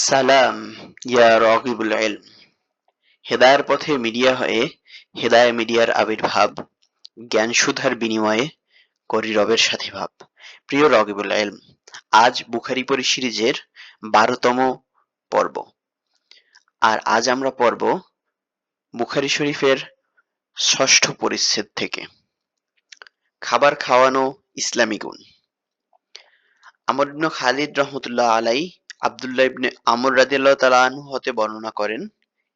সালাম ইয়া রাগিবুল ইলম। হেদায়ার পথে মিডিয়া হয়ে হেদায়া মিডিয়ার আবির্ভাব, জ্ঞান সুধার বিনিময়ে করি রবের সাথে ভাব। প্রিয় রগিবুল ইলম, আজ বুখারী সিরিজের ১২তম পর্ব। আর আজ আমরা পড়ব বুখারী শরীফের ষষ্ঠ পরিচ্ছেদ থেকে। খাবার খাওয়ানো ইসলামী গুণ। আমর ইবনে খালিদ রাহমাতুল্লাহ আলাইহি আব্দুল্লাহ ইবনে আমর রাদিয়াল্লাহু তাআলা আনহু হতে বর্ণনা করেন,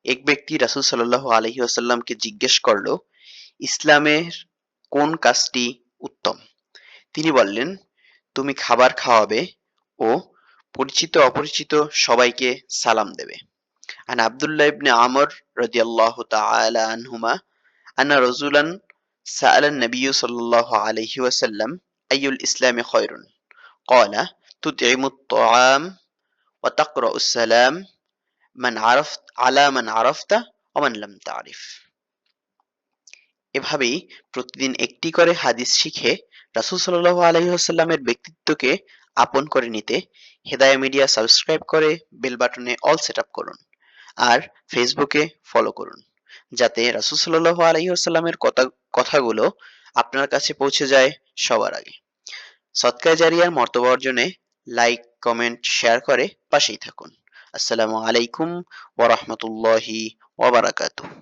এক ব্যক্তি রাসূল সাল্লাল্লাহু আলাইহি ওয়াসাল্লামকে জিজ্ঞেস করল, ইসলামের কোন কাজটি উত্তম? তিনি বললেন, তুমি খাবার খাওয়াবে ও পরিচিত অপরিচিত সবাইকে সালাম দেবে। আন আব্দুল্লাহ ইবনে আমর রাদিয়াল্লাহু তাআলা আনহুমা আন্না রাজুলান সাআলা নবী সাল্লাল্লাহু আলাইহি ওয়াসাল্লাম আইয়ুল ইসলামি খায়রুন ক্বালা তুতঈমুত তাআম ওয়া তাকরাউস সালাম মান আরাফতা ওয়া মান লাম তারিফ। এভাবেই প্রতিদিন একটি করে হাদিস শিখে রাসূল সাল্লাল্লাহু আলাইহি ওয়াসাল্লামের ব্যক্তিত্বকে আপন করে নিতে হেদায়া মিডিয়া সাবস্ক্রাইব করে বেল বাটনে অল সেট আপ করুন। আর ফেসবুকে ফলো করুন, যাতে রাসূল সাল্লাল্লাহু আলাইহি ওয়াসাল্লামের কথাগুলো আপনার কাছে পৌঁছে যায় সবার আগে। সদকায়ে জারিয়ার মর্তবা অর্জনে লাইক, কমেন্ট, শেয়ার করে পাশেই থাকুন। আসসালামু আলাইকুম ওয়া রাহমাতুল্লাহি ওয়া বারাকাতুহু।